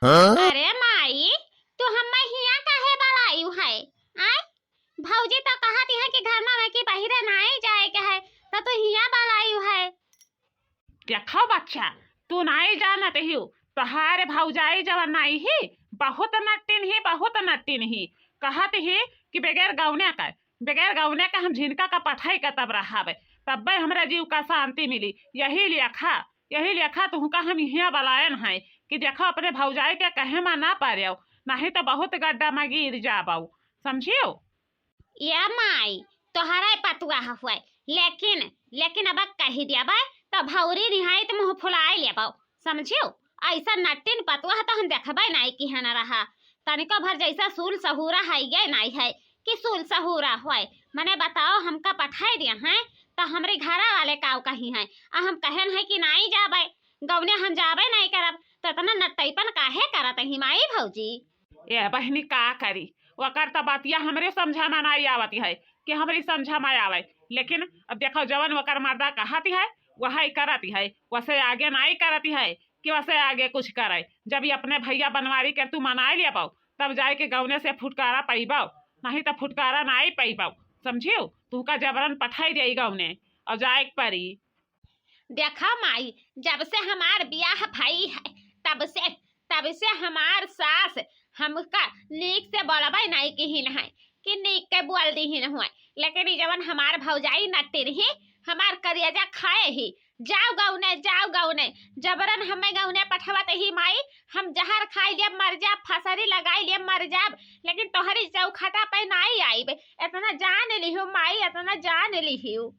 अरे माई, तू हम्मे हिया काहे बड़ायू है? आय भौजी तो कहती है कि घर में की बाहर नहीं जाए के है, तो तू हिया बड़ायू है। देखो बच्चा, तू नहीं जानत ही तोहारे भौजाई जवन नहीं ही बहुत नट्टिन ही कहत ही कि बगैर गौने का हम झिनका का पठाई का तब रहावे तब हमरा जीव का शांति मिली। यही लेखा तुमका हम यहाँ बलायन है कि देखो अपने भौजाई के कहे में ना पारियो, नहीं तो बहुत गड्ढा में गिर जाबाऊ, समझियो। या माई तोहरा पतुआ हुआ, लेकिन अब कही दिया तो भौरी निहाई तो मुँह फुलाए लेबाऊ, समझियो। ऐसा नट्टिन पतुआ तो हम देखबे नहीं कि है न रहा तनिको भर जैसा सूल सहूरा है ये नहीं है कि सूल सहूरा हुआ। मने बताओ हमका पठाई दिया है तो हमरे घरा वाले काव कही है हम कहन है कि नहीं जाबे गौने हम जाबे नहीं करब, तो इतना नट्टईपन काहे करत ही माई भौजी? ये बहनी का करी वकर तो बातिया हमरे समझा में नहीं आवती है कि हमरी समझा में आवे, लेकिन अब देखो जवन वकर मर्दा कहती है वही करती है, वैसे आगे नहीं करती है कि वैसे आगे कुछ करे। जब ये अपने भैया बनवारी के तू मनाए लिया पाओ तब जाए के गौने से फुटकारा पैबाओ, नहीं तो फुटकारा नहीं पैबाओ, समझियो। तू का जबरन पठाई दे गौने और जाए परी। देखा माई, जब से हमार ब्याह भई है तब से हमार सास हमका नीक से बोलबे नहीं की है कि नीक के बोल दी ही हुआ, लेकिन जवन हमार भौजाई नट्टी रही हमार करियाजा खाए ही जाओ गौने जबरन हमें गौने पठवत ही माई। हम जहर खाई लिया मर जाब, फसरी लगाई लिया मर जाब, लेकिन तोहरी चौखटा पे नहीं आई। इतना जान लिहू माई, इतना जान लिहू।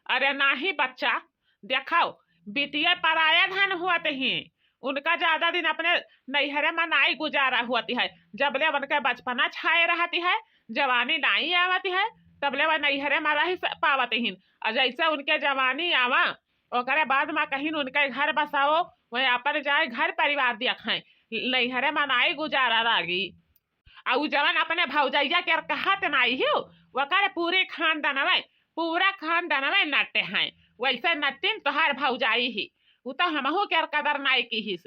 अरे नहीं बच्चा, देखो बिटिया पराया धन हुआ ही उनका ज्यादा दिन अपने नैहरे में नहीं गुजारा हुआती है। जबले उनके बचपना छाए रहती है, जवानी नहीं आवती है, तबले वह नैहरे में रह पावती हिन। और जैसे उनके जवानी आवा ओकरे बाद में कहीं उनके घर बसाओ, वह अपन जाए घर परिवार दिखाए, नैहरे में नहीं गुजारा लागी। और जवन अपने भौजैया के कहत नहीं हो वकर पूरा खानदानवे नट्टे हैं, वैसे नट्टिन तोहार भौजाई ही वो तो हमहू के कदर नहीं की हिस।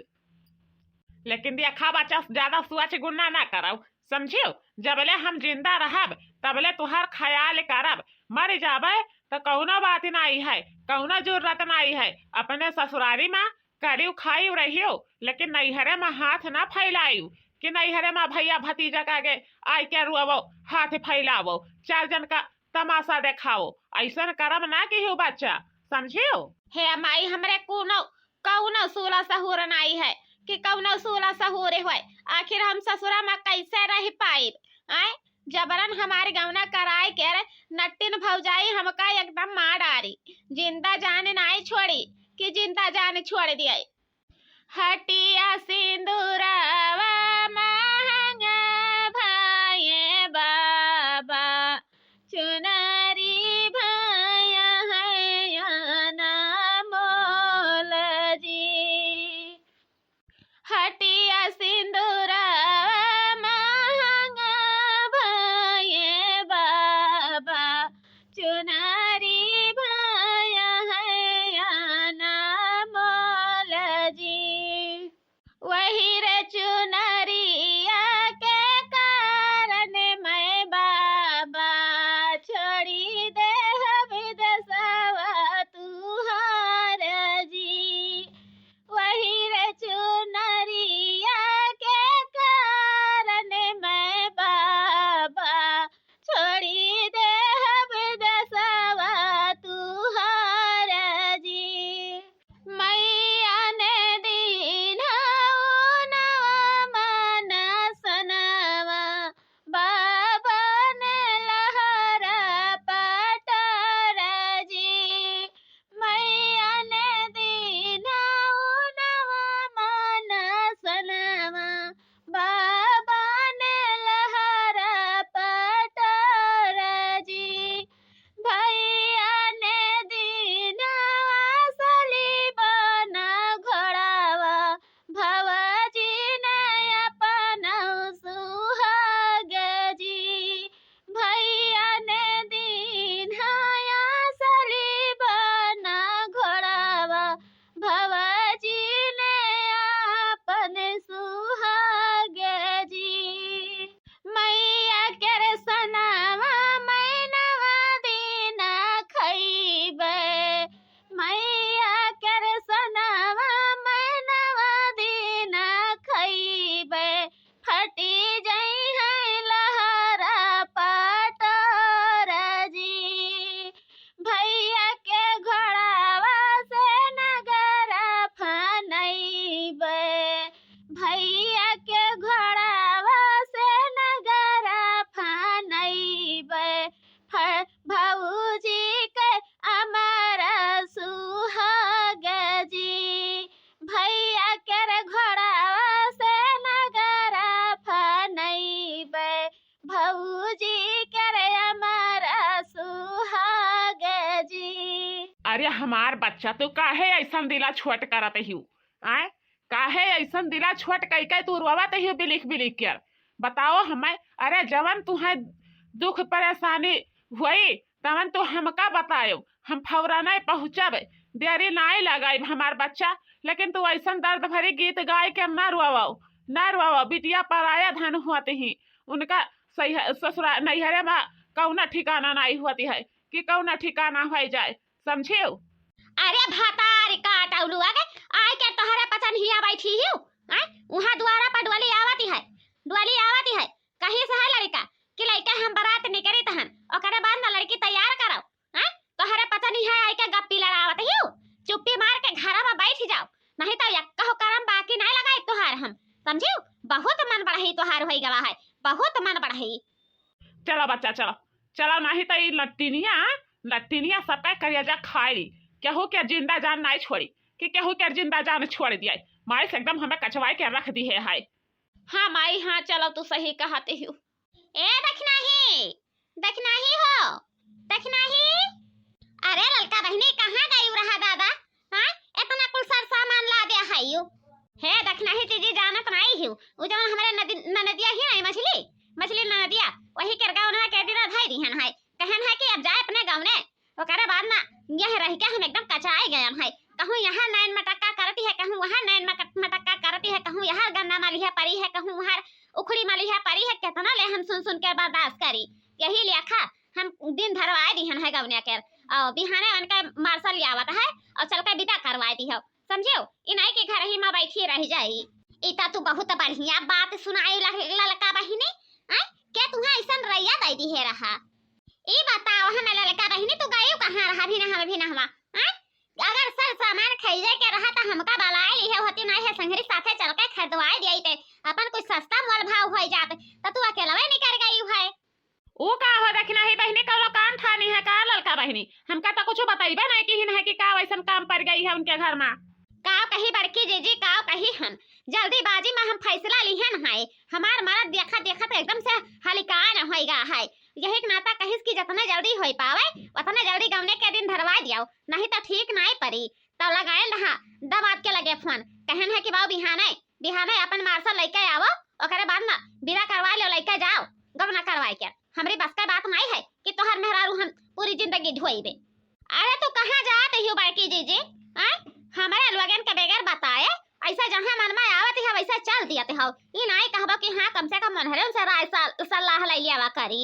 लेकिन देखा बच्चा ज्यादा सोच गुना ना करो, समझियो। जबले हम जिंदा रहब तबले तुहार ख्याल करब, मर जाबे तो कौनो बात नहीं है, कौनो जरूरत नहीं है। अपने ससुरारी में करियो खाई रहियो, लेकिन नैहरे में हाथ ना फैलायू कि नैहरे में भैया भतीजा का आगे आई के रुआवो हाथ फैलावो, चार जन का तमाशा देखाओ, ऐसा करम ना की हो बच्चा, समझियो। हे माई हमरे कौनो सूला सहूर नहीं है कि कौनो सूला सहूर हुए, आखिर हम ससुरा में कैसे रह पाइब? आए जबरन हमारे गौना कराए के नट्टिन भौजाई हमका एकदम मार डारी, जिंदा जान नहीं छोड़ी कि जिंदा जान छोड़ दिया। हटिया सिंदूरावा महंगा भाई बाबा चुनरी भाया है ना मोल जी। हटिया सिंदूरावा महंगा भाई बाबा चुनरी भाया है ना मोल जी। वही अरे हमार बच्चा तो काहे ऐसन दिला छोट करत हिउ आय काहे ऐसन दिला छोट कई कई तू रोवत हिउ बिलिख बिलिख कर बताओ हमें। अरे जवन तुम्हें दुख परेशानी हुई तवन तो हमका बतायो, हम फौरन पहुँचब, देरी नहीं लगाई हमार बच्चा। लेकिन तू ऐसन दर्द भरी गीत गाय के न रोवाओ बिटिया पराया धन होती ही उनका सही ससुरा नैहरे में कौना ठिकाना नहीं होती है कि कौना ठिकाना हो जाए, समझियो। अरे भातारी काट औलुआ के आय के तोहरे पचन हिया बैठी हिउ आय उहा द्वारा पर डोली आवती है कहीं से है लड़का कि लड़का हम बारात निकली तहन ओकरे बाद न लड़की तैयार कराओ हैं तोहरे पचन हिया आय के गप्पी लड़ावत हिउ। चुप्पी मार के घर में बैठ जाओ नहीं तो यक्का हो करम बाकी नहीं लगाई तोहार हम, समझियो। बहुत मन बढ़ई तोहार होई गवा है, बहुत मन बढ़ई। चलो बच्चा चलो नहीं तो लट्टिनिया सपे करिया खाई केहू के जिंदा जान नहीं छोड़ी कि केहू के जिंदा जान छोड़ दिया माई से एकदम हमें कचवाई के रख दी है। हाँ माई हाँ चलो तू सही कहते हो। ए देखना ही अरे ललका बहनी कहाँ गई रहा दादा हाँ इतना कुल सर सामान ला दिया है यू हे देखना ही चीजी जानत नहीं हिउ उ जवन हमारे ननदिया ही नहीं मछली ननदिया वही के गांव में कह दिना धाई दिहन है कहन है कि अब जाए अपने गांव ने ओकरे बाद ना यह रह के हम एकदम कचाई गए है कहूं यहाँ नैन मटक्का करती है कहूं वहाँ नैन मटक्का करती है कहूं यहाँ गन्ना माली है परी है कहूं वहाँ उखड़ी माली है परी है कितना ले हम सुन के बर्दाश्त करी यही लेखा हम दिन धरवाए दिहन है गवनिया के और बिहाने उनका मार्शल आवत है और चल के विदा करवाई दी हो, समझियो। इनाई के घर ही में बैठी रह जाई इता तू बहुत बढ़िया बात सुनाई ललका बहिनी हैं क्या तुम्हें ऐसन रैया दई दी है रहा ई बताओ हम ललका बहिनी तू गयो कहां रहा भी ना हवा हैं अगर सर सामान खरीदे के रहा त हमका बलाए ली है होती नहीं है संगरी साथे चल के खरीदवाई दिई ते अपन कुछ सस्ता मोल भाव हो जात त तू अकेला नहीं कर गई है। ओ का हो देखना ही बहनी कौनो काम ठानी है का ललका बहनी हमका तो कुछ बताइबे नहीं कि है कि का वैसन काम पड़ गई है उनके घर में का कही बड़की जीजी का कही हम जल्दीबाजी में हम फैसला लिहन है हमार मरद देखा तो एकदम से हलिकान होइगा है यही के नाता कहिस कि जितना जल्दी होई पावे उतना जल्दी गवने के दिन धरवा दियो नहीं तो ठीक नहीं पड़ी तो लगाए रहा दबाद के लगे फोन कहन है कि बाबू बिहाने अपन मार्शल लेके आवो ओकरे बाद ना बिना करवा लो लेके जाओ गवना करवाई के हमरी बस का बात नहीं है कि तोहर मेहरारू हम पूरी जिंदगी ढोईबे। अरे तू कहां जात हियो बड़की जीजी हैं हमारे लोगन के बगैर बताए ऐसा जहां मन में आवत है वैसा चल दियते हो ई नहीं कहबो कि हां कम से कम मनहरे से राय सलाह ले लियावा करी।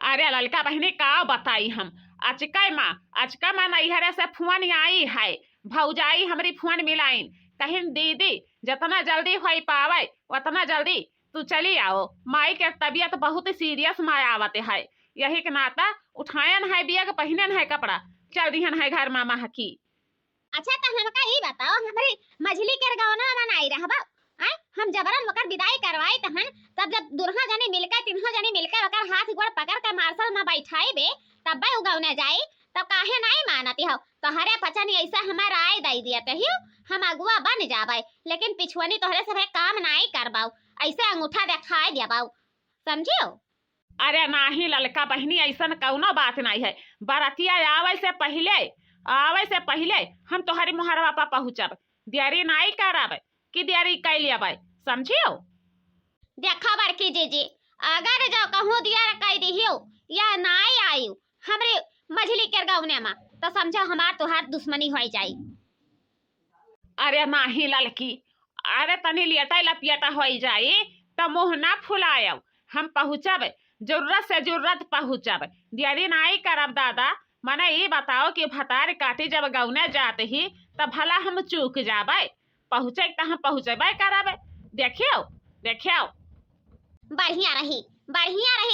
अरे ललका बहनी का बताई हम अचका माँ नैहरे से फोन आई है भौजाई हमारी फोन मिलाइन कहीं दीदी जितना जल्दी हो पावे उतना जल्दी तू चली आओ माई के तबीयत बहुत सीरियस माँ आवत है यही के नाता उठायन है बिया के पहनन है कपड़ा चल दिहन है घर मामा की। अच्छा तो हमका ई बताओ हमारी मछली के गवना मनाई रहबा हैं हम जबरन मकर विदाई करवाई तहन तब जब दुरहा जाने मिलकर तिनहा जाने मिलकर ओकर हाथ गोड़ पकड़ के मार्शल में बैठाईबे तब बे उगवने जाई तब काहे नहीं मानती हो तोहरे पचन ऐसा हमार आय दई दियते हियो हम अगुआ बन जाबे लेकिन पिछुआनी तोहरे सब काम नहीं करबाऊ ऐसे अंगूठा दिखाई देबाऊ, समझियो। अरे नाही ललका बहनी ऐसन कौनो बात नहीं है बारातिया आवे से पहले हम तोहरी मुहरवा पर पहुँचब देरी नहीं करब कि देरी कर लेबै, समझियो। देखा बड़की जीजी अगर जो कहूँ दिया कह दिहियो या नहीं आयु हमरे मछली के गवने में तो समझो हमार तोहार दुश्मनी हो जाई। अरे नाही ललकी अरे तनी लियटा लपियटा हो जाई तो मुँह ना फुलायब हम पहुँचब जरूरत से जरूरत पहुँचब देरी नहीं करब दादा। मने ये बताओ कि भतार काटी जब गौने जाते ही तब भला हम चूक जाबे पहुँचे तो हम पहुँचबे करब। देखियो बढ़िया रही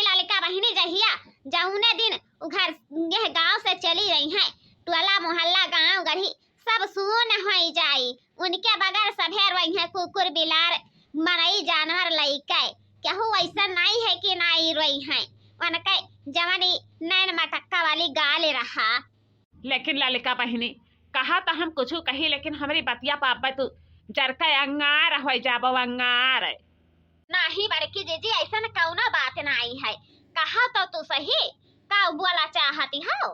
ललिका बहिनी जहिया जौने दिन घर यह गांव से चली रही है टोला मोहल्ला गांव गढ़ी सब सुन हो जाई उनके बगैर सभे रही है कुकुर बिलार मरई जानवर लइके केहू ऐसा नहीं है कि नहीं रही है उनके जवानी नैन मटक्का वाली गाल रहा। लेकिन ललिका बहनी कहा तो हम कुछ कही लेकिन हमारी बतिया पापा तू जरका अंगार हो जाबो अंगार नहीं बड़की जीजी ऐसा कौनो बात नहीं है कहा तो तू सही का बोला चाहती हो।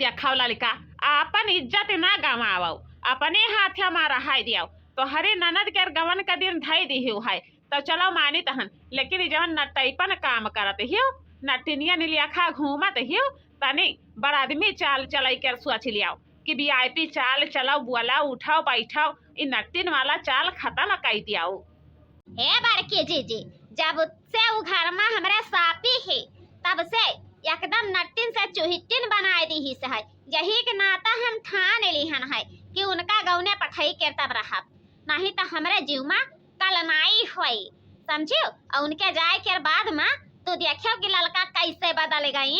देखो ललिका, आपन इज्जत ना गवाओ, अपने हाथ मारा हाय दियो। तो हरे ननद के गवन का दिन धई दी है तो चलो मानी तहन, लेकिन जवन नटैपन काम करत हियो, नटिनिया नीलियाखा घूमत हियो, तनी बड़ आदमी चाल चलाई कर सोच लियाओ कि वीआईपी चाल चलाओ, बोला उठाओ बैठाओ, इ नटिन वाला चाल खत्म कर दियाओ। हे बड़के जीजी, जब से वो घर में हमारे सापी है तब से एकदम नटिन से चुहिटिन बनाए दी ही है। यही के नाता हम ठान लिहन है कि उनका गौने पठाई के तब रहा, नहीं तो हमारे जीव में कलनाई हुई, समझियो। और उनके जाए के बाद में तो देखियो कि लड़का कैसे बदल गई,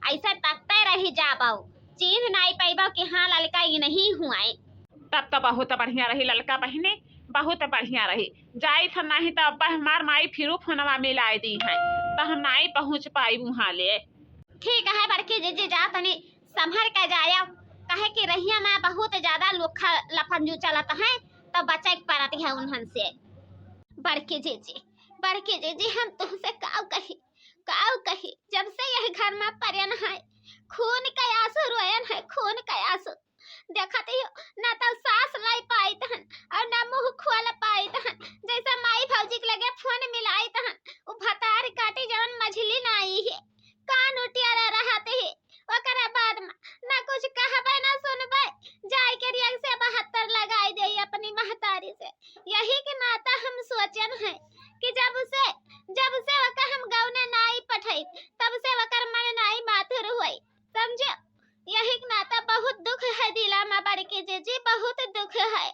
ऐसे तकते रही जाबाऊ, चीज नहीं पाइबा कि हाँ लड़का ये नहीं हुआ। तब तो बहुत बढ़िया रही लड़का बहने, बहुत बढ़िया रही। जाई था नहीं तो अब हमार माई फिर फोनवा मिलाई दी है तो हम नहीं पहुँच पाई वहाँ ले। ठीक है बड़की जीजी, जा तनी संभर के जाया, कहे कि रहिया में बहुत ज्यादा लोखा लफंजू चलता है तो बचे पड़ती है उन्हन से। बड़की जीजी हम तुमसे काव कही जब से यह घर में पर्यन है, खून का आंसू रोयन है, खून का आंसू देखते हो ना तो सास लाई पाई तहन और ना मुंह खोल पाई तहन, जैसे माई भौजी के लगे फोन मिलाई तहन वो भतार काटी जवन मछली ना आई है, कान उटियारा रहते है, ओकरा बाद में ना कुछ कहबे ना सुनबे, जाय के रियंग से 72 लगाई दे अपनी महतारी से। यही के नाता हम सोचन है कि जब से वकर हम गौने नाई पठाई तब से वकर मन नाई माथुर हुई, समझो। यही के नाता बहुत दुख है दिला में बड़की जीजी, बहुत दुख है।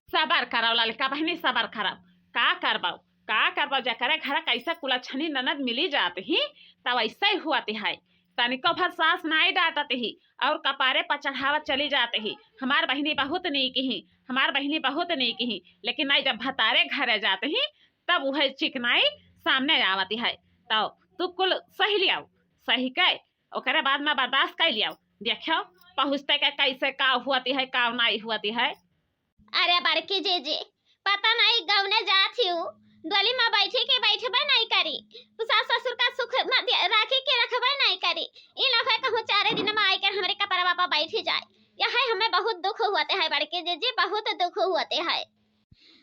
सबर कराओ लड़का बहनी, सबर कराओ, का करबाओ जकरे घर कैसा कुलछनी ननद मिली जाती ही तब ऐसा ही हुआ है। तनिको भर सास नाई डांटते ही और कपारे पर चढ़ावत चली जाते ही, हमार बहनी बहुत नीक ही, हमार बहनी बहुत नीक ही, लेकिन नहीं जब भतारे घरे जाते ही तब वह चिकनाई सामने आवती है। तो तू कुल सही लियाओ, सही कह ओकरे बाद में बर्दाश्त कर लियाओ, देखो पहुँचते के कैसे का हुआती है का नहीं हुआती है। अरे बड़की जीजी पता नहीं गौने जाती हूँ, डोली में बैठी के बैठबे नहीं करी, सास ससुर का सुख राखी के रखबे नहीं करी, इन लोग कहूँ 4 दिन में आकर हमारे कपड़ा वापा बैठी जाए। यह हमें बहुत दुख होते है बड़की जीजी, बहुत दुख होते है।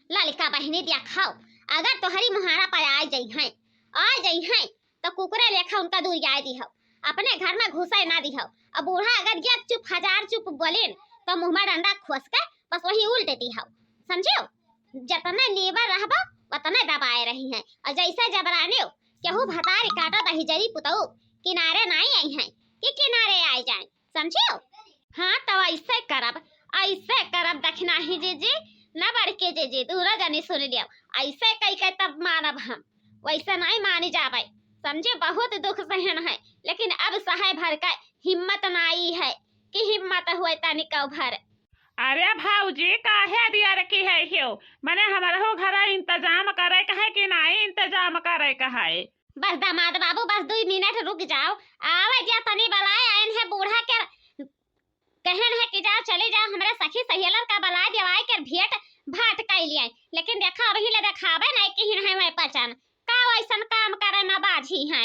ललिका बहनी दिखाओ, अगर तोहरी मुहारा पर आ जाई हैं तो कुकुरे लेखा उनका दूर जाए दी हो, अपने घर में घुसे ना दी हो। अब बूढ़ा अगर जब चुप हजार चुप बोले तो मुँह में डंडा खोस के बस वही उल्ट दी हो, समझो। जतने नीबर रहबो उतने दबाए रही हैं, और जैसे जबराने केहू भतारी काटा दही जरी पुतऊ किनारे नहीं आई हैं कि किनारे आ जाए, समझो। हाँ तो ऐसे करब दखना ही जीजी न बड़के जीजी, दूरा जानी सुन लिया, ऐसे कई के तब मानब हम, वैसे नहीं मानी जावे, समझे। बहुत दुख सहन है, लेकिन अब सहाय भर का हिम्मत नहीं है कि हिम्मत हुए तनिका भर। अरे भाऊजी काहे दिया रखी है हियो, मने हमारे घर इंतजाम करे कहे कि नहीं इंतजाम करे कहे। बस दामाद बाबू बस 2 मिनट रुक जाओ, आवे जा तनी बलाए आयन है बूढ़ा के कहन है कि जाओ चले जाओ हमारे सखी सहेलर का बलाए देवाए के भेंट भाट कर लिए, लेकिन देखा अभी ले दिखावे नहीं कि है मैं पहचान का वैसन काम करे में बाझी है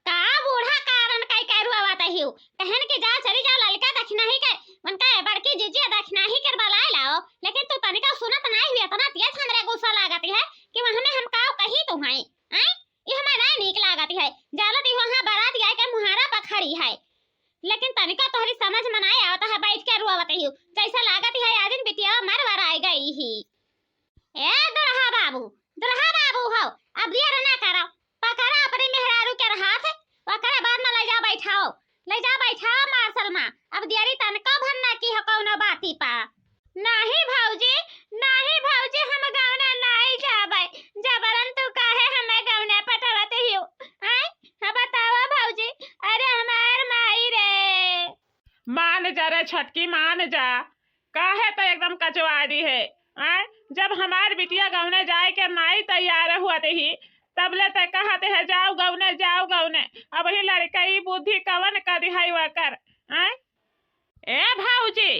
का बूढ़ा कारण कई करवाता ही कहन के जाओ चली जाओ ललका दखना ही के उनका बड़की जीजी दखना ही कर बलाए लाओ, लेकिन तू तनिका सुनत नहीं हुई, इतना तेज हमरे गुस्सा लागती है कि वहां में हम का कही तो हैं ये हमें नहीं नीक लागती है। जालत ही वहां बारात गए के मुहारा पर खड़ी है, लेकिन तनिका तोहरी समझ में नहीं आता है, बैठ के रोवत ही जैसा लागत है आदिन बिटिया मर आई गई ही। ए दुल्हा बाबू हो, अब देर ना करो, पकड़ा अपने मेहरारू के हाथ, पकड़ा बाद में ले जा बैठाओ मार्शल में, अब देरी तनिका भन्ना की हो कौनो बाती पा। नहीं भौजी हम गौना नहीं जाबे, जबरन तू काहे हमें गौना पटवत हियो, हैं बतावा भौजी। अरे हमार माई रे, मान जा रे छटकी मान जा, काहे तो एकदम कचवा दी है। जब हमार बिटिया गौने जाए के नहीं तैयार हुआ ही तब ले ते कहते है जाओ गौने, अब ही लड़का बुद्धि कवन का दिहाई कर। ए भाऊजी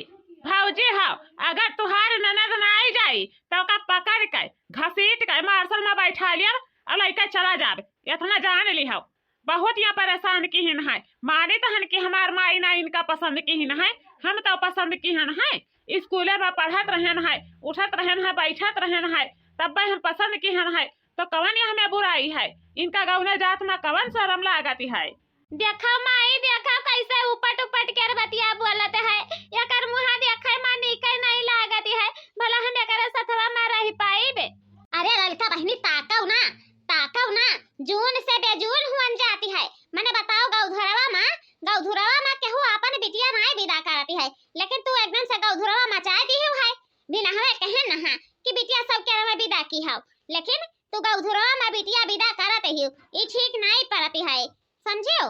हाँ, अगर तुहार ननद ना आई जाई तो का पकड़ के घसीट के मार्शल में बैठा लिया और लड़का चला जाबे, इतना जान ली हो। बहुत यहाँ परेशान की हिन है। माने तो हन कि हमार माई ना इनका पसंद की हिन है, हम तो पसंद की हन है। स्कूले में पढ़त रहन है, उठत रहन है, बैठत रहन है, तब हम पसंद की हन है। तो कवन ये हमें बुराई है? इनका गौने जात में कवन शर्म लागती है? देखा माई, देखा कैसे उपट उपट कर बतिया बोलत है। एकर मुहा देखे में नीके नहीं लागत है। भला हम एकर सथवा में रह पाइबे? अरे ललका बहनी ताकौ ना, ताकौ ना। जून से बेजून हुन जाती है। मने बताओ गौधुरवा में केहू अपन बिटिया नहीं विदा करती है, लेकिन तू एकदम से गौधुरवा मचा दी है। बिना हवे कहे ना कि बिटिया सब के में विदा की है, लेकिन तू गौधुरवा में बिटिया विदा करत ही। ई ठीक नहीं पड़ती है, समझियो?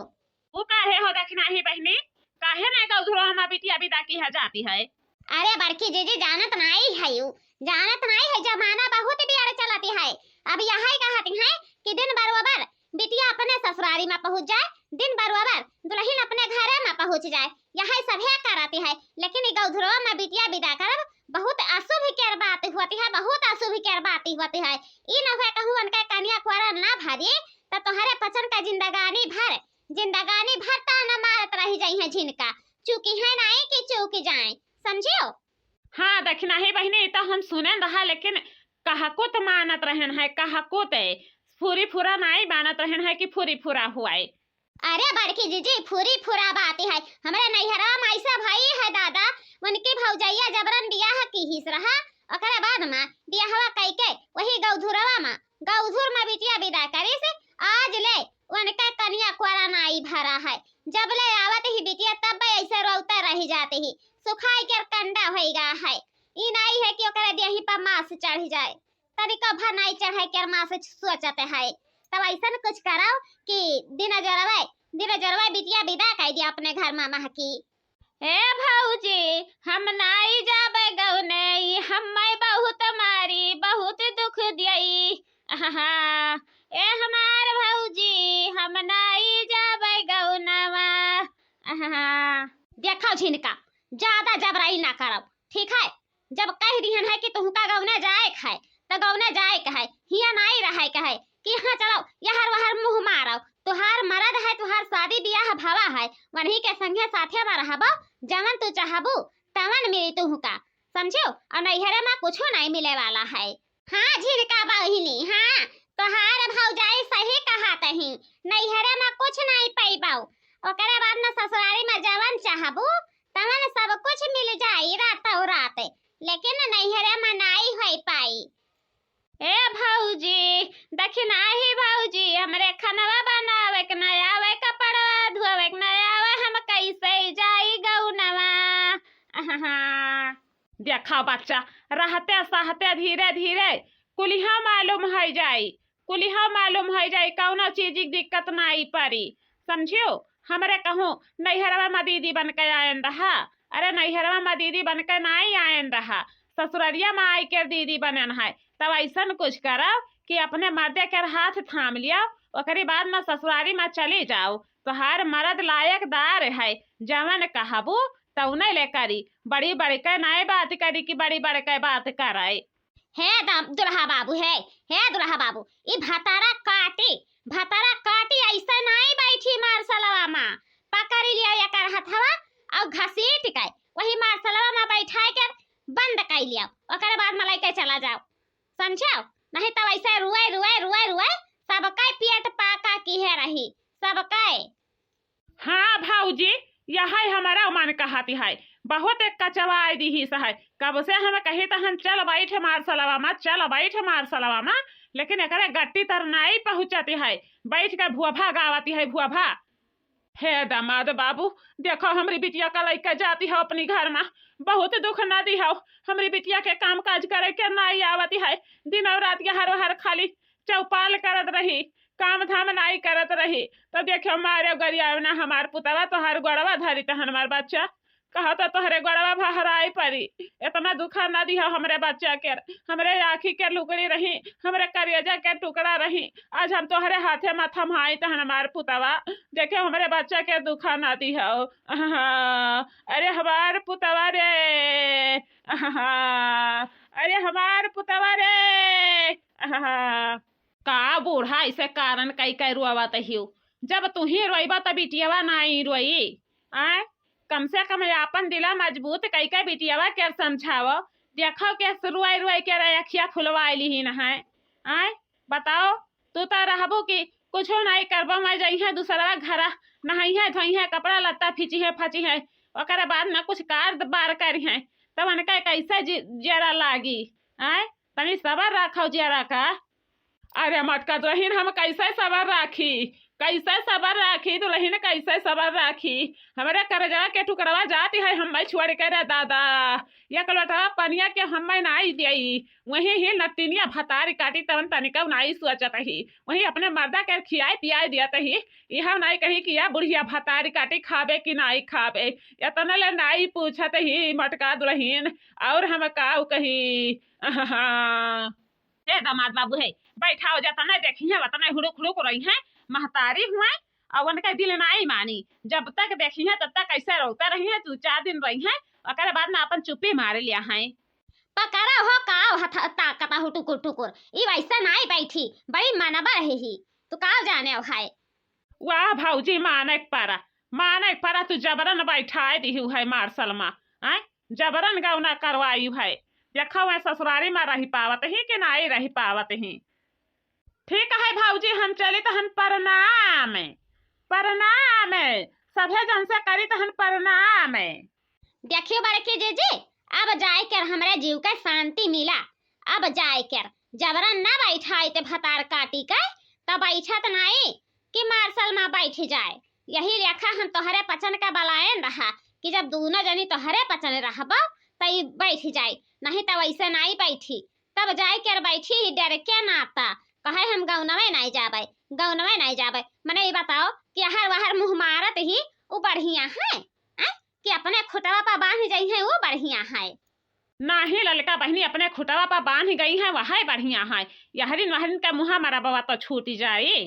वो काहे हो देखना ही बहनी, काहे ना गौधुरवा में बिटिया विदा की है जाती है? अरे बड़की जीजी जानत नहीं है, यू जानत नहीं है। जमाना बहुत बिगड़ चलती है। अब यही कहती है कि दिन बरोबर बिटिया अपने ससुराली में पहुंच जाए, दिन बरोबर दुल्हन अपने घरे में पहुंच जाए, यही सभे कराती है। लेकिन गौधुरवा में बिटिया विदा करब बहुत अशुभ के बात होती है, बहुत अशुभ के बात होती है। ई न है कहूं उनका कन्या कुंवारा ना भरी तो तुम्हारे पचन का जिंदगानी भर ताना मारत रह जाई है। जिनका चूकी है नहीं कि चूक जाए, समझियो? हाँ देखना ही बहनी, तो हम सुने रहा, लेकिन कहा को तो मानत रहन है, कहा को ते फूरी फुरा नहीं मानत रहन है कि फूरी फुरा हुआ है। अरे बड़की जीजी फूरी फुरा बात है। हमारे नैहरा में ऐसा भाई है दादा, उनकी भौजैया जबरन बियाह की हिस रहा, ओकरे बाद में बियाहवा कई के वही गौधुरवा में बिटिया विदा करे से आज ले उनका कन्या कुंवारा नाई भरा है। जब ले आवत ही बिटिया तब ऐसे रोता रह जाते ही, सुखाई के कंडा होइगा है। ई नहीं है कि ओकरे देही पर मांस चढ़ जाए, तनिको भर नहीं चढ़े के मांस सोचते है। तब ऐसा कुछ कराओ कि दिन जरवे बिटिया विदा कर दिया अपने घर में महकी। ए भौजी, हम नहीं जाबे गौने, हम्मे बहुत मारी, बहुत दुख दियई। ए हमार भौजी, हम नहीं जाबे गौनवा। देखो झिनका, ज्यादा जबराई ना करो, ठीक है? जब कह दिहन है कि तुमका गौने जाए है तो गौने जाए है, हिया नहीं रहे है कि हाँ चलो यहर वहर मुंह मारो। तुहार मरद है, तुहार शादी बियाह भवा है, वही के संगे साथे में रहबो, जवन तू चाहबू तवन मिली तुहका, समझो? और नैहरे में कुछ नहीं मिले वाला है। हाँ झिनका बहिनी, हाँ तुहार भौजाई सही कहत ही, नैहरे में कुछ नहीं पैबो, ओकरे बाद में ससुराली में जवन चाहबू तवन सब कुछ मिल जाई रातों रात, लेकिन नैहरे में नहीं हो पाई। ए भौजी दखिना ही भौजी, हमरे खनवा बनावे के नया आवे, कपड़वा धोवे के नया आवे, हम कैसे जाई गौनवा? देखा बच्चा, रहते सहते धीरे धीरे कुलिहा मालूम हो जाई, कौनो चीज की दिक्कत नहीं पड़ी, समझियो? हमरे कहूँ नैहरवा में दीदी बन के आयन रहा, अरे नैहरवा में दीदी बन के नहीं आयन रहा, ससुररिया में आई के दीदी बनन है। तब ऐसा कुछ करो कि अपने मर्दे के हाथ थाम लिया, ओकरी बाद में ससुरारी में चली जाओ। तोहार मर्द लायक दार है, जवन कहबू तौने ले करी, बड़ी बड़ी के नए बात करी कि बड़ी बड़ी के बात करे। हे दुल्हा बाबू, हे दुल्हा बाबू, ई भतारा काटी ऐसा नहीं बैठी मारसलवा में, पकड़ लिया एकर हथवा और घसीट के वही मारसलवा में बैठा के बंद कर लिया, ओकरे बाद में लेके चला जाओ, समझो? नहीं तो ऐसे रुए सबका पेट पाका की है रही, सबका। हाँ भाऊजी, यही हमारा मन कहती है, बहुत एक कचवाई दी ही है, कब से हमें कही तो हम चल बैठे मारसलवा में, लेकिन एक गट्टी तर नहीं पहुँचती है, बैठ कर भुआ गावती है भुआ। हे दामाद बाबू, देखो हमारी बिटिया का लड़का जाती है अपनी घर में, बहुत दुख न दी हो, हमारी बिटिया के काम काज करे के नहीं आवती है, दिन और रात के हर खाली चौपाल करत रही, काम धाम नहीं करत रही। तो देखो मारे गरिया ना हमार पुतवा तो हर गोड़वा धरी तो हमार बच्चा कहा तो तोहरे गोड़वा भहराई परी, इतना दुखा न दी हो हमरे बच्चा के, हमरे आँखी के लुकड़ी रही, हमरे करेजा के टुकड़ा रही, आज हम तोहरे हाथे में थमाई तो हमार पुतवा देखे हमरे बच्चा के दुखा न दी हो। अरे हमार पुतवा रे, अरे हमार पुतवा रे। का बूढ़ा इसे कारण कई रुआवत ही, जब तू ही रोईबा तो बिटियावा नहीं रोई। आय कम से कम अपन दिला मजबूत कई का बिटियावा के समझावो। देखो के रुआई रुआई के अखिया खुलवाई ही न है। आय बताओ तू तो रहबो कि कुछो नहीं करबो, मैं जइहे दूसरा घर नहाइहे धोइहे कपड़ा लत्ता फीची है फची है ओकरे बाद न कुछ कार बार करी है तब उनका कैसे जरा लागी। आय तनी सबर रखो जरा का। अरे मत का दुल्हन हम कैसे सबर राखी, कैसे सबर राखी दुल्हन कैसे सबर राखी। हमारे करजा के टुकड़वा जाती है हम छोड़ के रे दादा। एक लोटा पनिया के हम नाई दियई वही ही नतिनिया भतारी काटी तवन तनिका नाई सोचत ही वही अपने मर्दा के खियाई पियाई दियत ही। यह नहीं कही कि या बुढ़िया भतारी काटी खाबे कि नाई खाबे, इतना ले नाई पूछत ही मटका दुल्हन। और हम काऊ कही दामाद बाबू है बैठाओ जाता नहीं देखी है वतना हुड़ुक हुड़ुक रही है महतारी हुए और उनका दिल नहीं मानी। जब तक देखी है तब तक कैसे रोता रही है 2-4 दिन रही है और बाद में अपन चुप्पी मार लिया है। पकड़ा हो काव हथा ताकता हो टुकुर टुकुर ई वैसा नहीं बैठी बड़ी मनबा रही ही तू काव जाने है। वाह भाऊजी माने पारा तू जबरन बैठाए दी है मार्शल माँ। आय जबरन गौना करवाई है। देखो मैं ससुरारी में रही पावत ही कि नहीं रही पावत ही। ठीक है भाऊजी हम चली तो हम प्रणाम प्रणाम सभे जन से करी तो हम प्रणाम। देखियो बड़के जीजी अब जाए कर हमारे जीव का शांति मिला। अब जाए कर जबरन ना बैठाए ते भतार काटी का तब बैठत नहीं कि मार्शल माँ बैठ जाए। यही रेखा हम तोहरे पचन का बलायन रहा कि जब दोनों जनी तोहरे पचन रहबो तई बैठ जाए, नहीं तो वैसे नहीं बैठी। तब जाए कर बैठी डर के नाता कहे हम गौनवे नहीं जाबे मने ये बताओ कि हर वहर मुँह मारत ही वो बढ़िया है कि अपने खुटवा पर बांध गई है वो बढ़िया है। नहीं ललका बहनी अपने खुटवा पर बांध गई है वह बढ़िया है। यहरिन वहरिन का मुँह मरा बवा तो छूट जाए।